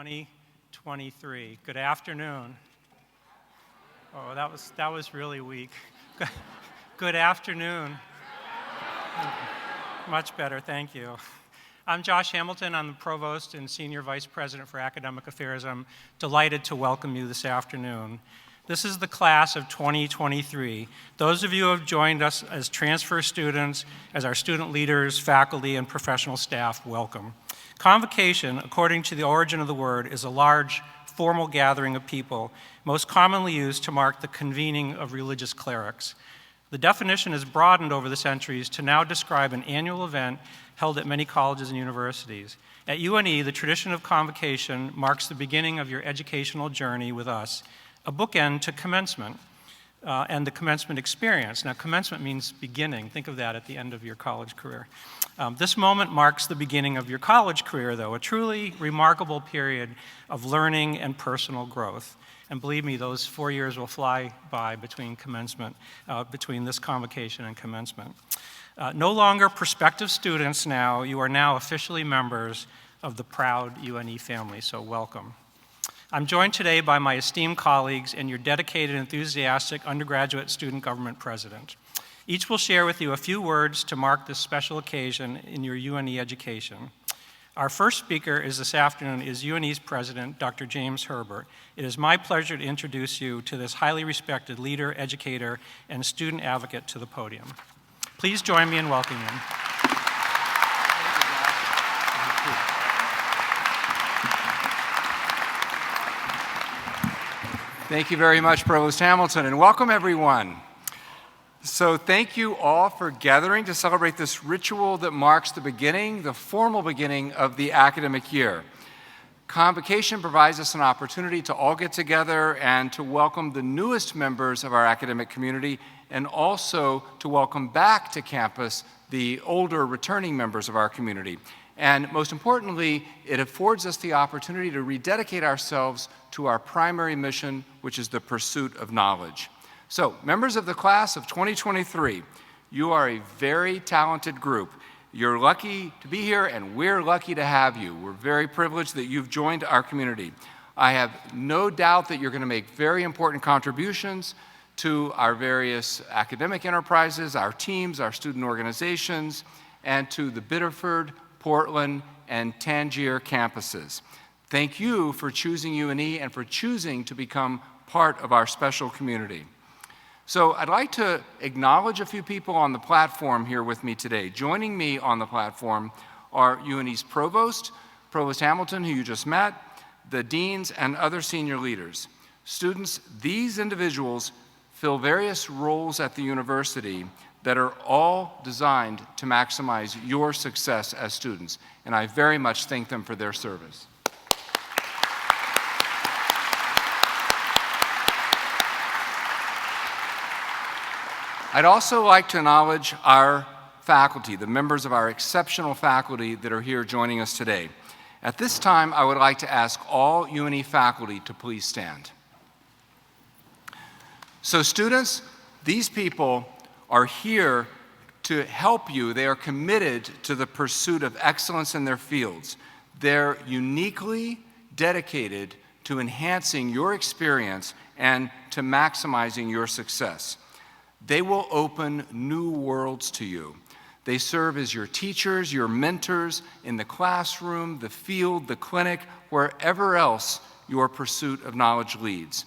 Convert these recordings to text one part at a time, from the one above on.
2023. Good afternoon. Oh, that was really weak. Good afternoon. Much better, thank you. I'm Josh Hamilton. I'm the Provost and Senior Vice President for Academic Affairs. I'm delighted to welcome you this afternoon. This is the class of 2023. Those of you who have joined us as transfer students, as our student leaders, faculty, and professional staff, welcome. Convocation, according to the origin of the word, is a large, formal gathering of people, most commonly used to mark the convening of religious clerics. The definition has broadened over the centuries to now describe an annual event held at many colleges and universities. At UNE, the tradition of convocation marks the beginning of your educational journey with us, a bookend to commencement and the commencement experience. Now, commencement means beginning. Think of that at the end of your college career. This moment marks the beginning of your college career, though, a truly remarkable period of learning and personal growth. And believe me, those 4 years will fly by between between this convocation and commencement. No longer prospective students now, you are now officially members of the proud UNE family, so welcome. I'm joined today by my esteemed colleagues and your dedicated, enthusiastic undergraduate student government president. Each will share with you a few words to mark this special occasion in your UNE education. Our first speaker this afternoon is UNE's president, Dr. James Herbert. It is my pleasure to introduce you to this highly respected leader, educator, and student advocate to the podium. Please join me in welcoming him. Thank you very much, Provost Hamilton, and welcome everyone. So thank you all for gathering to celebrate this ritual that marks the formal beginning of the academic year. Convocation provides us an opportunity to all get together and to welcome the newest members of our academic community and also to welcome back to campus the older returning members of our community. And most importantly, it affords us the opportunity to rededicate ourselves to our primary mission, which is the pursuit of knowledge. So, members of the class of 2023, you are a very talented group. You're lucky to be here, and we're lucky to have you. We're very privileged that you've joined our community. I have no doubt that you're going to make very important contributions to our various academic enterprises, our teams, our student organizations, and to the Biddeford, Portland, and Tangier campuses. Thank you for choosing UNE and for choosing to become part of our special community. So I'd like to acknowledge a few people on the platform here with me today. Joining me on the platform are UNE's Provost Hamilton, who you just met, the deans, and other senior leaders. Students, these individuals fill various roles at the university that are all designed to maximize your success as students, and I very much thank them for their service. I'd also like to acknowledge our faculty, the members of our exceptional faculty that are here joining us today. At this time, I would like to ask all UNE faculty to please stand. So students, these people are here to help you. They are committed to the pursuit of excellence in their fields. They're uniquely dedicated to enhancing your experience and to maximizing your success. They will open new worlds to you. They serve as your teachers, your mentors in the classroom, the field, the clinic, wherever else your pursuit of knowledge leads.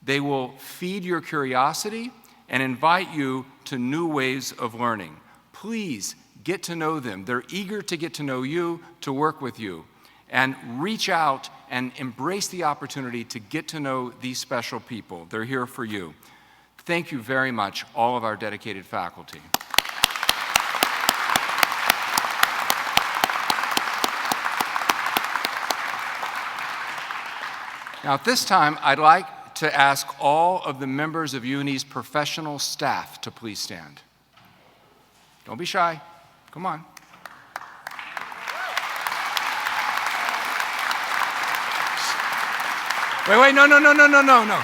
They will feed your curiosity and invite you to new ways of learning. Please get to know them. They're eager to get to know you, to work with you, and reach out and embrace the opportunity to get to know these special people. They're here for you. Thank you very much, all of our dedicated faculty. Now at this time, I'd like to ask all of the members of UNE's professional staff to please stand. Don't be shy. Come on. Wait, no.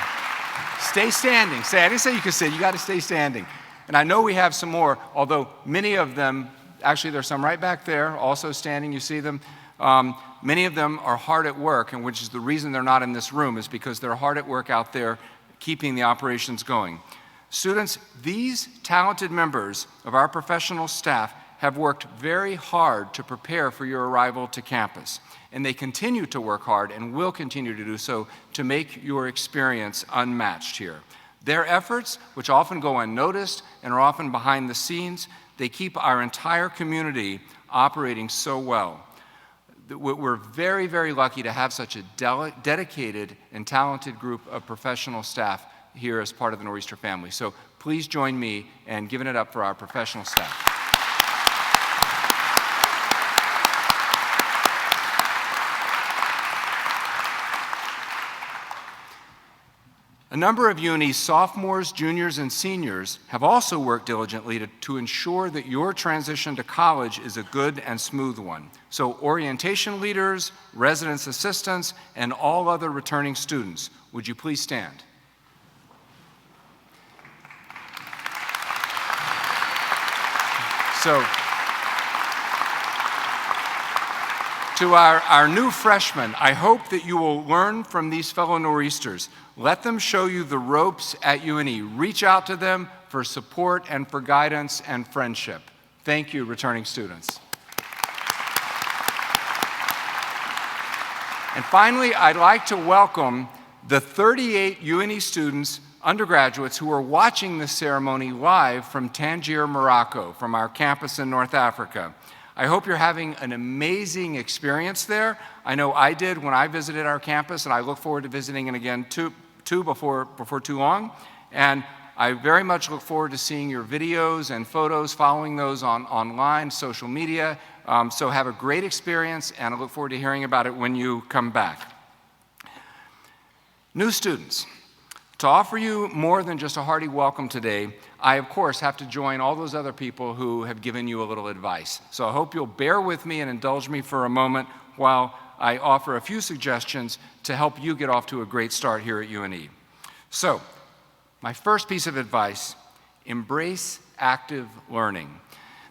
Stay standing. I didn't say you could sit. You got to stay standing. And I know we have some more, although many of them, actually there's some right back there, also standing. You see them. Many of them are hard at work, and which is the reason they're not in this room, is because they're hard at work out there keeping the operations going. Students, these talented members of our professional staff have worked very hard to prepare for your arrival to campus, and they continue to work hard and will continue to do so to make your experience unmatched here. Their efforts, which often go unnoticed and are often behind the scenes, they keep our entire community operating so well. We're very, very lucky to have such a dedicated and talented group of professional staff here as part of the Nor'easter family. So please join me in giving it up for our professional staff. A number of UNE's sophomores, juniors, and seniors have also worked diligently to ensure that your transition to college is a good and smooth one. So orientation leaders, residence assistants, and all other returning students, would you please stand? So, to our new freshmen, I hope that you will learn from these fellow Nor'easters. Let them show you the ropes at UNE. Reach out to them for support and for guidance and friendship. Thank you, returning students. And finally, I'd like to welcome the 38 UNE students, undergraduates, who are watching this ceremony live from Tangier, Morocco, from our campus in North Africa. I hope you're having an amazing experience there. I know I did when I visited our campus, and I look forward to visiting it again too before too long. And I very much look forward to seeing your videos and photos, following those online, social media. So have a great experience, and I look forward to hearing about it when you come back. New students, to offer you more than just a hearty welcome today, I, of course, have to join all those other people who have given you a little advice. So I hope you'll bear with me and indulge me for a moment while I offer a few suggestions to help you get off to a great start here at UNE. So, my first piece of advice, embrace active learning.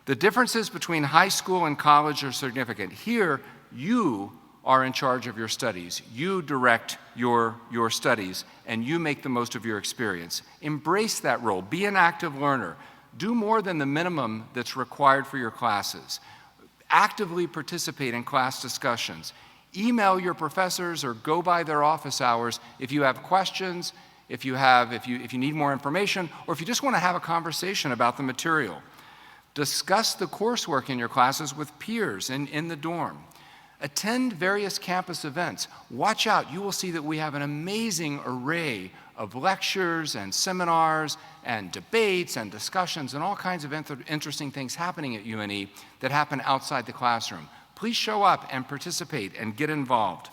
The differences between high school and college are significant. Here, you are in charge of your studies. You direct your studies, and you make the most of your experience. Embrace that role. Be an active learner. Do more than the minimum that's required for your classes. Actively participate in class discussions. Email your professors or go by their office hours if you have questions, if you need more information, or if you just want to have a conversation about the material. Discuss the coursework in your classes with peers in the dorm. Attend various campus events. Watch out, you will see that we have an amazing array of lectures and seminars and debates and discussions and all kinds of interesting things happening at UNE that happen outside the classroom. Please show up and participate and get involved.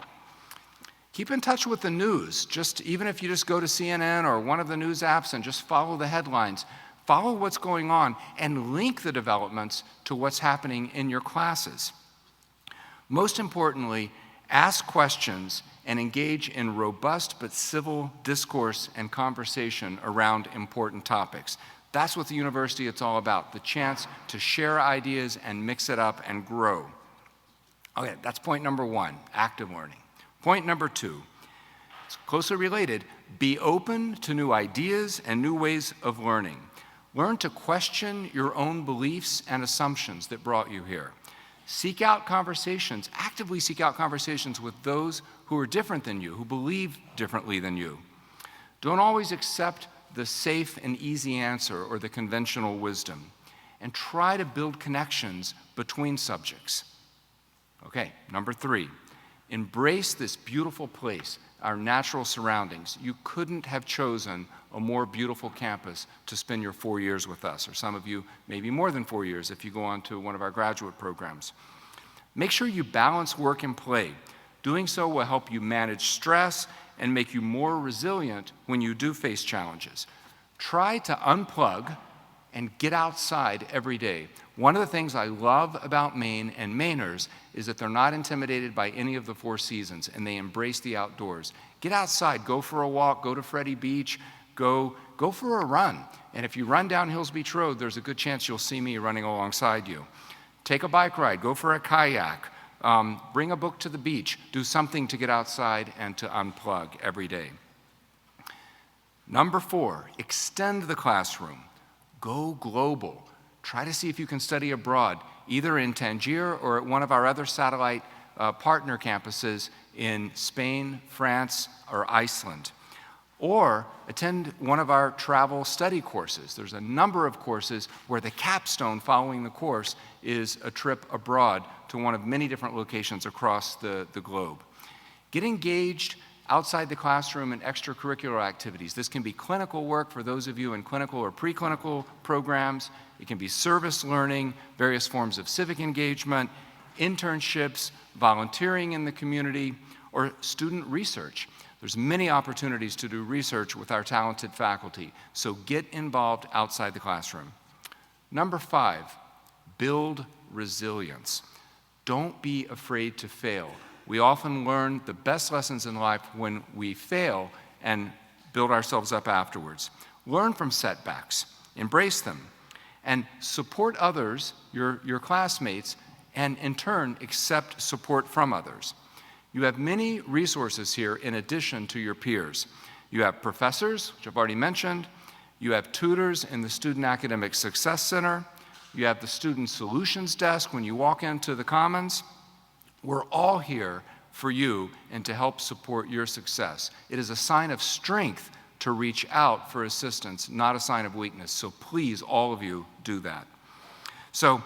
Keep in touch with the news. Even if you just go to CNN or one of the news apps and just follow the headlines, follow what's going on and link the developments to what's happening in your classes. Most importantly, ask questions and engage in robust but civil discourse and conversation around important topics. That's what the university is all about, the chance to share ideas and mix it up and grow. Okay, that's point number one, active learning. Point number two, it's closely related, be open to new ideas and new ways of learning. Learn to question your own beliefs and assumptions that brought you here. Seek out conversations, actively seek out conversations with those who are different than you, who believe differently than you. Don't always accept the safe and easy answer or the conventional wisdom, and try to build connections between subjects. Okay, number three, embrace this beautiful place, our natural surroundings. You couldn't have chosen a more beautiful campus to spend your 4 years with us, or some of you maybe more than 4 years if you go on to one of our graduate programs. Make sure you balance work and play. Doing so will help you manage stress and make you more resilient when you do face challenges. Try to unplug and get outside every day. One of the things I love about Maine and Mainers is that they're not intimidated by any of the 4 seasons, and they embrace the outdoors. Get outside, go for a walk, go to Freddie Beach, go for a run. And if you run down Hills Beach Road, there's a good chance you'll see me running alongside you. Take a bike ride, go for a kayak, Bring a book to the beach. Do something to get outside and to unplug every day. Number 4, extend the classroom. Go global. Try to see if you can study abroad, either in Tangier or at one of our other satellite partner campuses in Spain, France, or Iceland. Or attend one of our travel study courses. There's a number of courses where the capstone following the course is a trip abroad to one of many different locations across the globe. Get engaged outside the classroom in extracurricular activities. This can be clinical work for those of you in clinical or preclinical programs. It can be service learning, various forms of civic engagement, internships, volunteering in the community, or student research. There's many opportunities to do research with our talented faculty, so get involved outside the classroom. Number 5, build resilience. Don't be afraid to fail. We often learn the best lessons in life when we fail and build ourselves up afterwards. Learn from setbacks, embrace them, and support others, your classmates, and in turn, accept support from others. You have many resources here in addition to your peers. You have professors, which I've already mentioned. You have tutors in the Student Academic Success Center. You have the Student Solutions Desk when you walk into the Commons. We're all here for you and to help support your success. It is a sign of strength to reach out for assistance, not a sign of weakness. So please, all of you, do that. So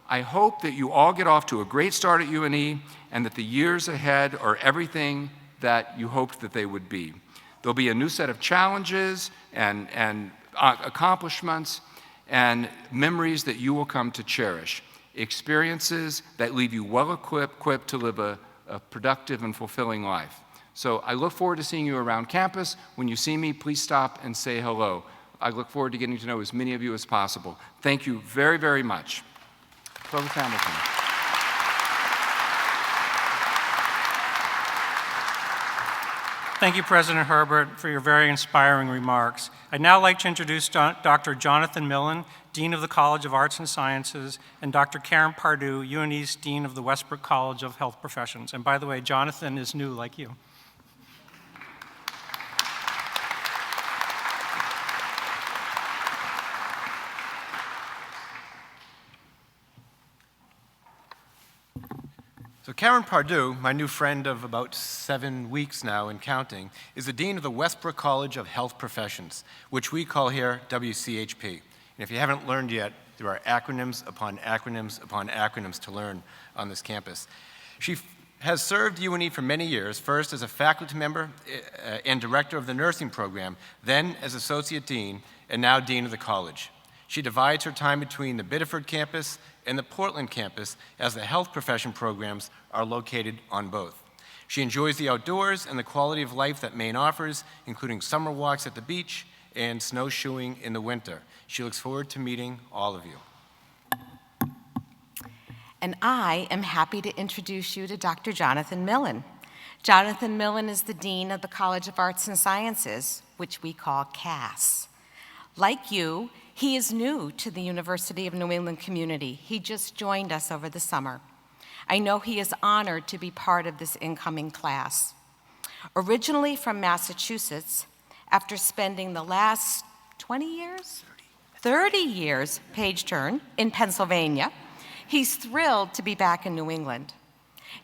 I hope that you all get off to a great start at UNE and that the years ahead are everything that you hoped that they would be. There'll be a new set of challenges and accomplishments and memories that you will come to cherish. Experiences that leave you well equipped to live a productive and fulfilling life. So I look forward to seeing you around campus. When you see me, please stop and say hello. I look forward to getting to know as many of you as possible. Thank you very, very much. Provost Hamilton. Thank you, President Herbert, for your very inspiring remarks. I'd now like to introduce Dr. Jonathan Millen, Dean of the College of Arts and Sciences, and Dr. Karen Pardue, UNE's Dean of the Westbrook College of Health Professions. And by the way, Jonathan is new like you. So Karen Pardue, my new friend of about 7 weeks now and counting, is the Dean of the Westbrook College of Health Professions, which we call here WCHP. And if you haven't learned yet, there are acronyms upon acronyms upon acronyms to learn on this campus. She has served UNE for many years, first as a faculty member and director of the nursing program, then as associate dean, and now dean of the college. She divides her time between the Biddeford campus and the Portland campus, as the health profession programs are located on both. She enjoys the outdoors and the quality of life that Maine offers, including summer walks at the beach and snowshoeing in the winter. She looks forward to meeting all of you. And I am happy to introduce you to Dr. Jonathan Millen. Jonathan Millen is the Dean of the College of Arts and Sciences, which we call CAS. Like you, he is new to the University of New England community. He just joined us over the summer. I know he is honored to be part of this incoming class. Originally from Massachusetts, after spending the last 20 years? 30 years, page turn, in Pennsylvania, he's thrilled to be back in New England.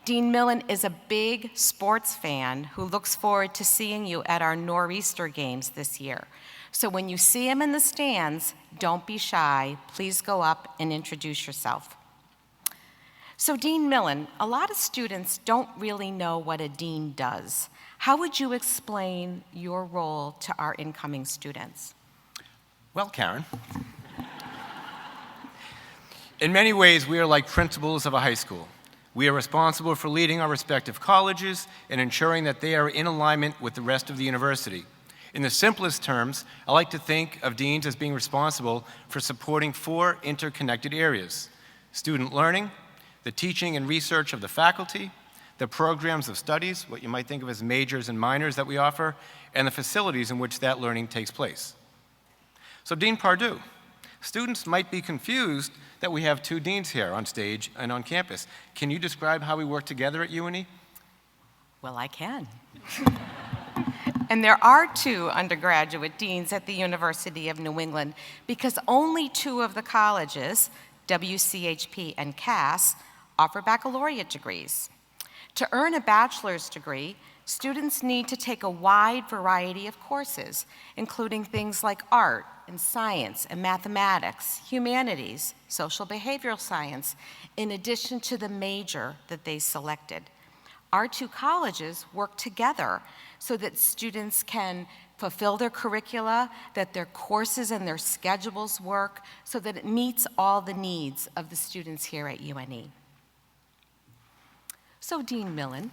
Dean Millen is a big sports fan who looks forward to seeing you at our Nor'easter games this year. So when you see him in the stands, don't be shy. Please go up and introduce yourself. So Dean Millen, a lot of students don't really know what a dean does. How would you explain your role to our incoming students? Well, Karen, in many ways, we are like principals of a high school. We are responsible for leading our respective colleges and ensuring that they are in alignment with the rest of the university. In the simplest terms, I like to think of deans as being responsible for supporting 4 interconnected areas: student learning, the teaching and research of the faculty, the programs of studies, what you might think of as majors and minors that we offer, and the facilities in which that learning takes place. So Dean Pardue, Students might be confused that we have two deans here on stage and on campus. Can you describe how we work together at UNE? Well, I can. And there are two undergraduate deans at the University of New England because only two of the colleges, WCHP and Cass, offer baccalaureate degrees. To earn a bachelor's degree, students need to take a wide variety of courses, including things like art and science and mathematics, humanities, social behavioral science, in addition to the major that they selected. Our two colleges work together so that students can fulfill their curricula, that their courses and their schedules work, so that it meets all the needs of the students here at UNE. So, Dean Millen,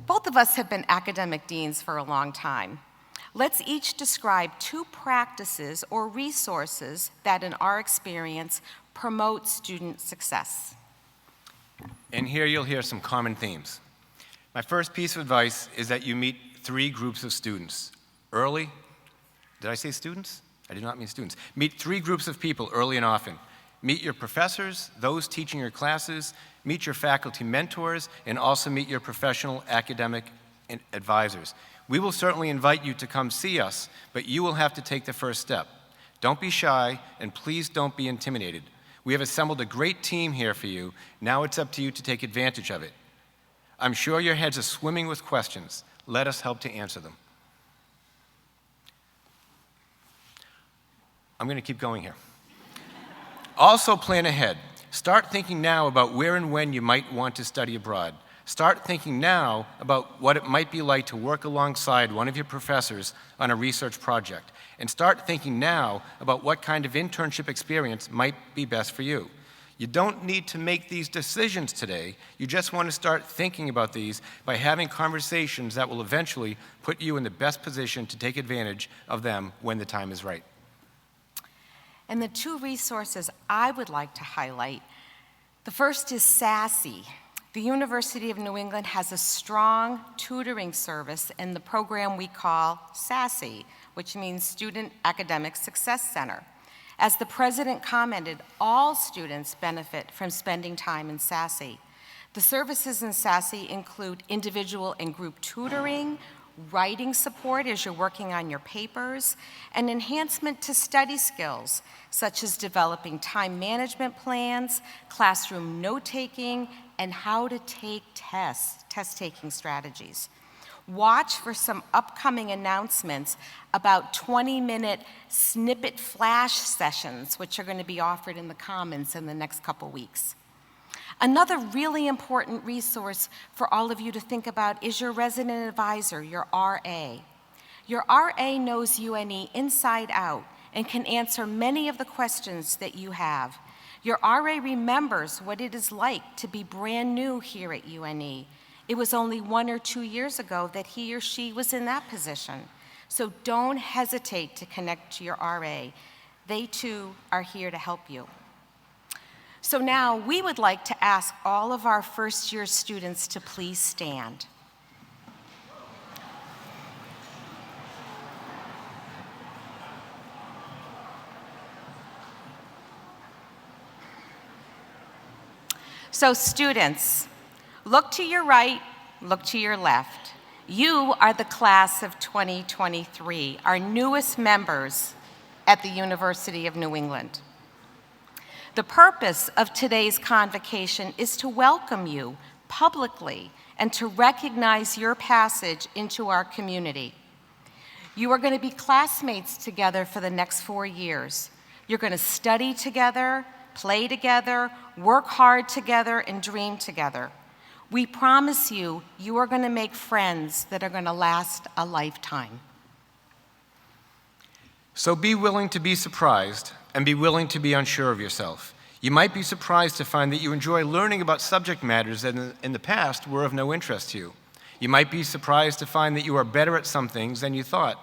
both of us have been academic deans for a long time. Let's each describe two practices or resources that, in our experience, promote student success. And here you'll hear some common themes. My first piece of advice is that you meet three groups of students. Early, did I say students? I did not mean students. Meet three groups of people early and often. Meet your professors, those teaching your classes, meet your faculty mentors, and also meet your professional academic advisors. We will certainly invite you to come see us, but you will have to take the first step. Don't be shy, and please don't be intimidated. We have assembled a great team here for you. Now it's up to you to take advantage of it. I'm sure your heads are swimming with questions. Let us help to answer them. I'm going to keep going here. Also plan ahead. Start thinking now about where and when you might want to study abroad. Start thinking now about what it might be like to work alongside one of your professors on a research project. And start thinking now about what kind of internship experience might be best for you. You don't need to make these decisions today. You just want to start thinking about these by having conversations that will eventually put you in the best position to take advantage of them when the time is right. And the two resources I would like to highlight, the first is SASSY. The University of New England has a strong tutoring service in the program we call SASSY, which means Student Academic Success Center. As the president commented, all students benefit from spending time in SASSY. The services in SASSY include individual and group tutoring, writing support as you're working on your papers, and enhancement to study skills, such as developing time management plans, classroom note-taking, and how to take test-taking strategies. Watch for some upcoming announcements about 20-minute snippet flash sessions, which are going to be offered in the Commons in the next couple weeks. Another really important resource for all of you to think about is your resident advisor, your RA. Your RA knows UNE inside out and can answer many of the questions that you have. Your RA remembers what it is like to be brand new here at UNE. It was only 1 or 2 years ago that he or she was in that position. So don't hesitate to connect to your RA. They too are here to help you. So now we would like to ask all of our first-year students to please stand. So students, look to your right, look to your left. You are the class of 2023, our newest members at the University of New England. The purpose of today's convocation is to welcome you publicly and to recognize your passage into our community. You are going to be classmates together for the next 4 years. You're going to study together, play together, work hard together, and dream together. We promise you, you are going to make friends that are going to last a lifetime. So be willing to be surprised and be willing to be unsure of yourself. You might be surprised to find that you enjoy learning about subject matters that in the past were of no interest to you. You might be surprised to find that you are better at some things than you thought.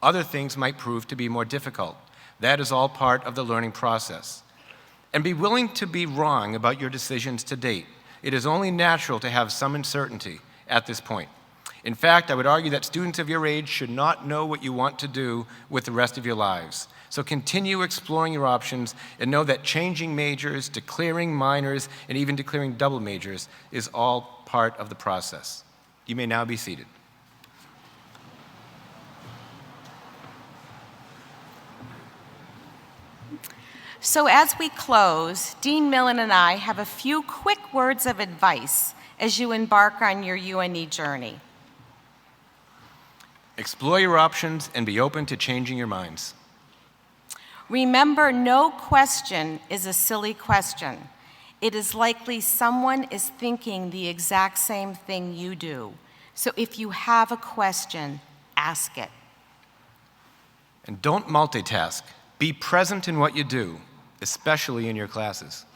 Other things might prove to be more difficult. That is all part of the learning process. And be willing to be wrong about your decisions to date. It is only natural to have some uncertainty at this point. In fact, I would argue that students of your age should not know what you want to do with the rest of your lives. So continue exploring your options and know that changing majors, declaring minors, and even declaring double majors is all part of the process. You may now be seated. So as we close, Dean Millen and I have a few quick words of advice as you embark on your UNE journey. Explore your options and be open to changing your minds. Remember, no question is a silly question. It is likely someone is thinking the exact same thing you do. So if you have a question, ask it. And don't multitask. Be present in what you do, especially in your classes.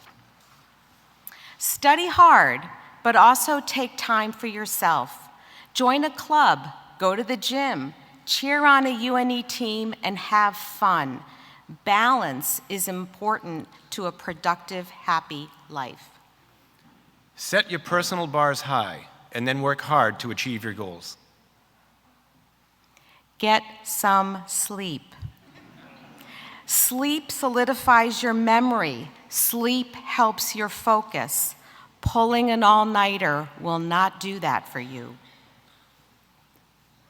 Study hard, but also take time for yourself. Join a club, go to the gym, cheer on a UNE team, and have fun. Balance is important to a productive, happy life. Set your personal bars high, and then work hard to achieve your goals. Get some sleep. Sleep solidifies your memory. Sleep helps your focus. Pulling an all-nighter will not do that for you.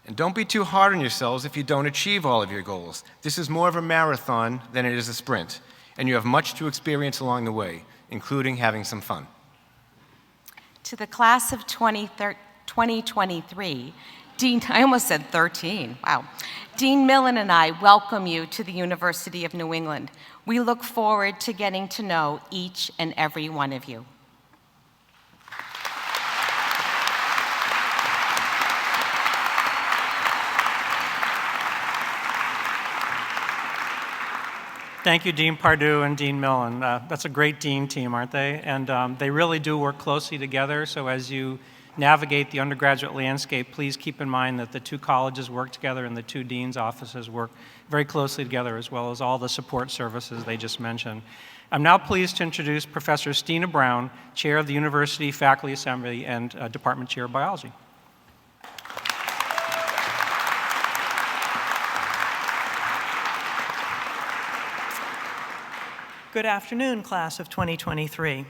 And don't be too hard on yourselves if you don't achieve all of your goals. This is more of a marathon than it is a sprint, and you have much to experience along the way, including having some fun. To the class of 2023, Dean, I almost said 13, wow. Dean Millen and I welcome you to the University of New England. We look forward to getting to know each and every one of you. Thank you, Dean Pardue and Dean Millen. That's a great dean team, aren't they? And they really do work closely together, so as you navigate the undergraduate landscape, please keep in mind that the two colleges work together and the two deans' offices work very closely together, as well as all the support services they just mentioned. I'm now pleased to introduce Professor Stina Brown, Chair of the University Faculty Assembly and Department Chair of Biology. Good afternoon, class of 2023.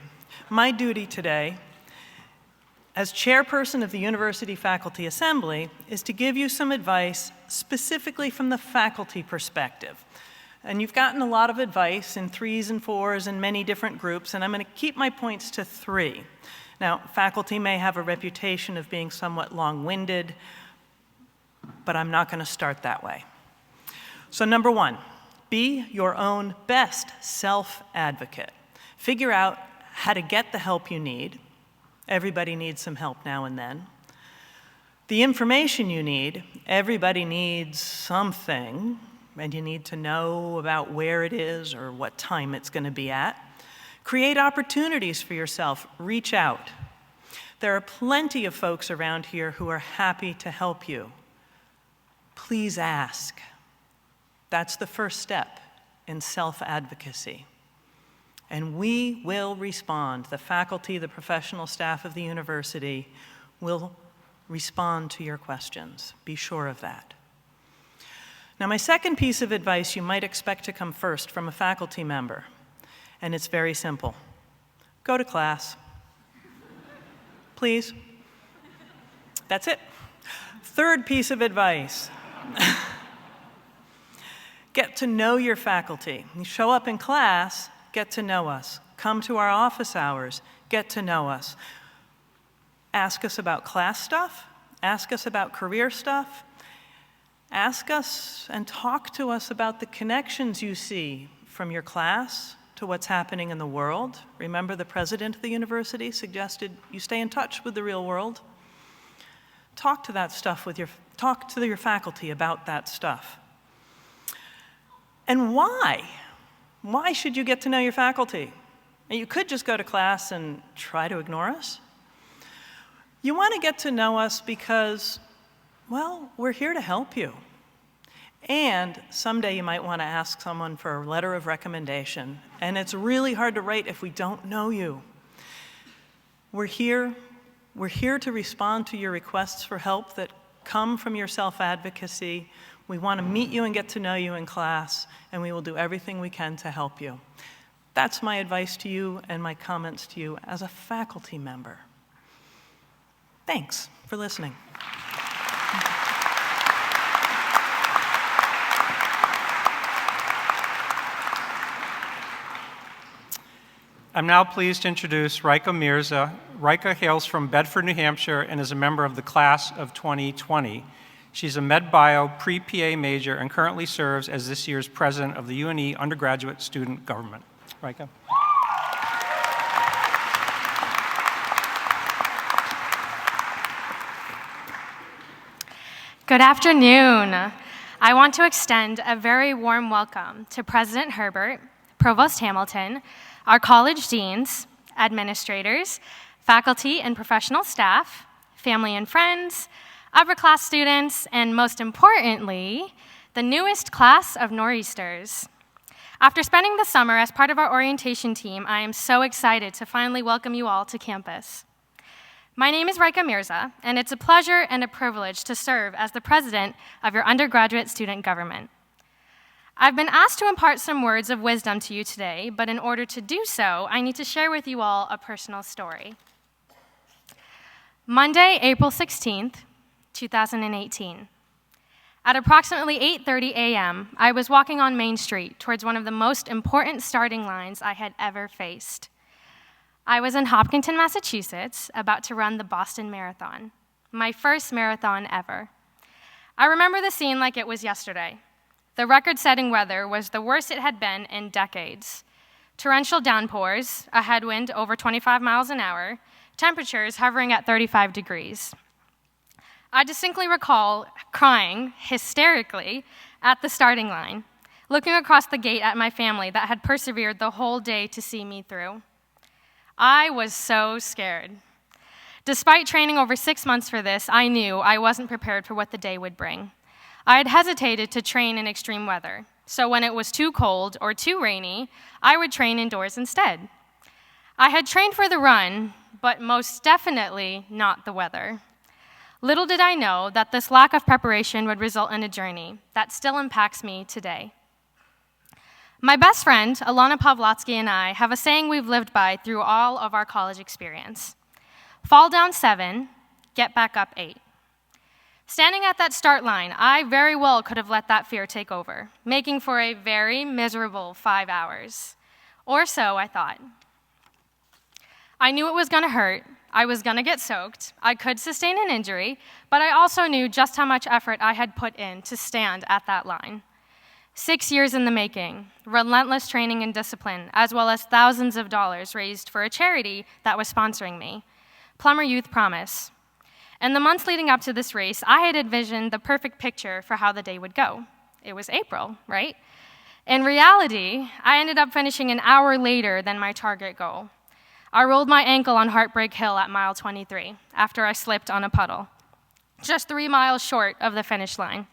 My duty today as chairperson of the University Faculty Assembly is to give you some advice specifically from the faculty perspective. And you've gotten a lot of advice in 3s and 4s in many different groups, and I'm going to keep my points to 3. Now, faculty may have a reputation of being somewhat long-winded, but I'm not going to start that way. So number 1, be your own best self-advocate. Figure out how to get the help you need. Everybody needs some help now and then. The information you need, everybody needs something, and you need to know about where it is or what time it's going to be at. Create opportunities for yourself. Reach out. There are plenty of folks around here who are happy to help you. Please ask. That's the first step in self-advocacy. And we will respond. The faculty, the professional staff of the university will respond to your questions. Be sure of that. Now, my second piece of advice you might expect to come first from a faculty member, and it's very simple. Go to class. Please. That's it. Third piece of advice. Get to know your faculty. You show up in class, get to know us. Come to our office hours, get to know us. Ask us about class stuff, ask us about career stuff, ask us and talk to us about the connections you see from your class to what's happening in the world. Remember, the president of the university suggested you stay in touch with the real world. Talk to that stuff talk to your faculty about that stuff. And why? Why should you get to know your faculty? And you could just go to class and try to ignore us. You want to get to know us because, well, we're here to help you. And someday you might want to ask someone for a letter of recommendation. And it's really hard to write if we don't know you. We're here We're here to respond to your requests for help that come from your self-advocacy. We want to meet you and get to know you in class, and we will do everything we can to help you. That's my advice to you and my comments to you as a faculty member. Thanks for listening. I'm now pleased to introduce Rika Mirza. Rika hails from Bedford, New Hampshire, and is a member of the class of 2020. She's a Med-Bio pre-PA major and currently serves as this year's president of the UNE undergraduate student government. Rika. Good afternoon. I want to extend a very warm welcome to President Herbert, Provost Hamilton, our college deans, administrators, faculty and professional staff, family and friends, upper class students, and most importantly, the newest class of Nor'easters. After spending the summer as part of our orientation team, I am so excited to finally welcome you all to campus. My name is Rika Mirza, and it's a pleasure and a privilege to serve as the president of your undergraduate student government. I've been asked to impart some words of wisdom to you today, but in order to do so, I need to share with you all a personal story. Monday, April 16th, 2018. At approximately 8:30 a.m., I was walking on Main Street towards one of the most important starting lines I had ever faced. I was in Hopkinton, Massachusetts, about to run the Boston Marathon, my first marathon ever. I remember the scene like it was yesterday. The record-setting weather was the worst it had been in decades. Torrential downpours, a headwind over 25 miles an hour, temperatures hovering at 35 degrees. I distinctly recall crying hysterically at the starting line, looking across the gate at my family that had persevered the whole day to see me through. I was so scared. Despite training over 6 months for this, I knew I wasn't prepared for what the day would bring. I had hesitated to train in extreme weather, so when it was too cold or too rainy, I would train indoors instead. I had trained for the run, but most definitely not the weather. Little did I know that this lack of preparation would result in a journey that still impacts me today. My best friend, Alana Pavlotsky, and I have a saying we've lived by through all of our college experience. Fall down 7, get back up 8. Standing at that start line, I very well could have let that fear take over, making for a very miserable 5 hours. Or so I thought. I knew it was going to hurt, I was going to get soaked, I could sustain an injury, but I also knew just how much effort I had put in to stand at that line. 6 years in the making, relentless training and discipline, as well as thousands of dollars raised for a charity that was sponsoring me, Plummer Youth Promise. In the months leading up to this race, I had envisioned the perfect picture for how the day would go. It was April, right? In reality, I ended up finishing an hour later than my target goal. I rolled my ankle on Heartbreak Hill at mile 23 after I slipped on a puddle, just 3 miles short of the finish line.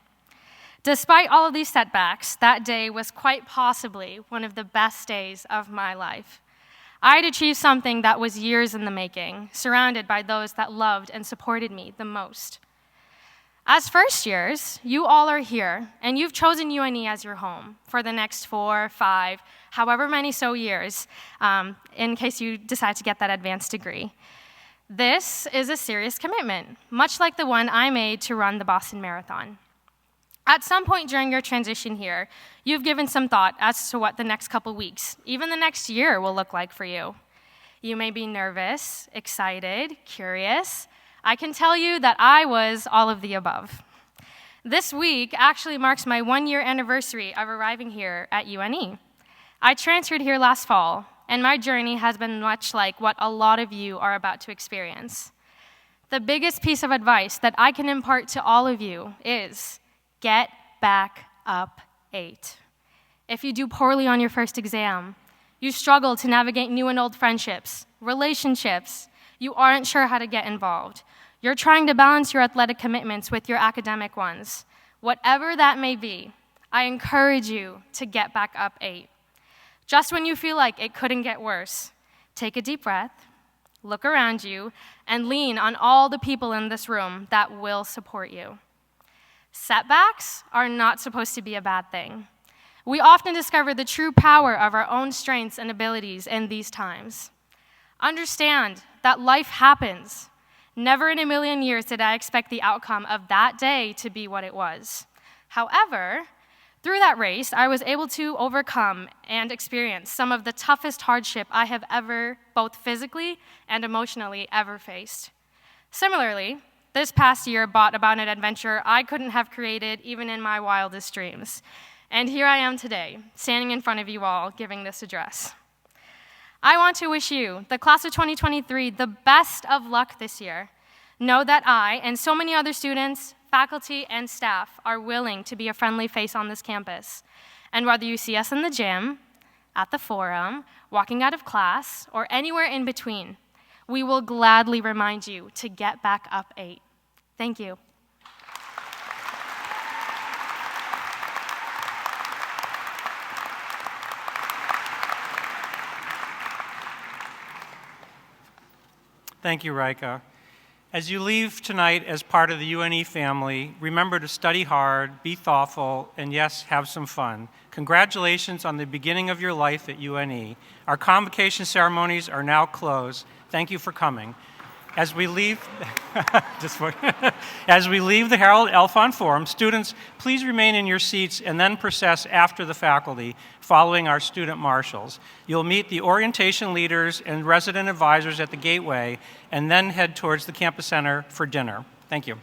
Despite all of these setbacks, that day was quite possibly one of the best days of my life. I had achieved something that was years in the making, surrounded by those that loved and supported me the most. As first years, you all are here, and you've chosen UNE as your home for the next 4, 5, however many so years, in case you decide to get that advanced degree. This is a serious commitment, much like the one I made to run the Boston Marathon. At some point during your transition here, you've given some thought as to what the next couple weeks, even the next year, will look like for you. You may be nervous, excited, curious. I can tell you that I was all of the above. This week actually marks my 1-year anniversary of arriving here at UNE. I transferred here last fall, and my journey has been much like what a lot of you are about to experience. The biggest piece of advice that I can impart to all of you is, get back up 8. If you do poorly on your first exam, you struggle to navigate new and old friendships, relationships, you aren't sure how to get involved, you're trying to balance your athletic commitments with your academic ones, whatever that may be, I encourage you to get back up 8. Just when you feel like it couldn't get worse, take a deep breath, look around you, and lean on all the people in this room that will support you. Setbacks are not supposed to be a bad thing. We often discover the true power of our own strengths and abilities in these times. Understand that life happens. Never in a million years did I expect the outcome of that day to be what it was. However, through that race, I was able to overcome and experience some of the toughest hardship I have ever, both physically and emotionally, ever faced. Similarly, this past year brought about an adventure I couldn't have created even in my wildest dreams. And here I am today, standing in front of you all, giving this address. I want to wish you, the class of 2023, the best of luck this year. Know that I and so many other students, faculty, and staff are willing to be a friendly face on this campus. And whether you see us in the gym, at the forum, walking out of class, or anywhere in between, we will gladly remind you to get back up 8. Thank you. Thank you, Rika. As you leave tonight as part of the UNE family, remember to study hard, be thoughtful, and yes, have some fun. Congratulations on the beginning of your life at UNE. Our convocation ceremonies are now closed. Thank you for coming. As we leave, as we leave the Harold Elfon Forum, students, please remain in your seats and then process after the faculty, following our student marshals. You'll meet the orientation leaders and resident advisors at the gateway, and then head towards the campus center for dinner. Thank you.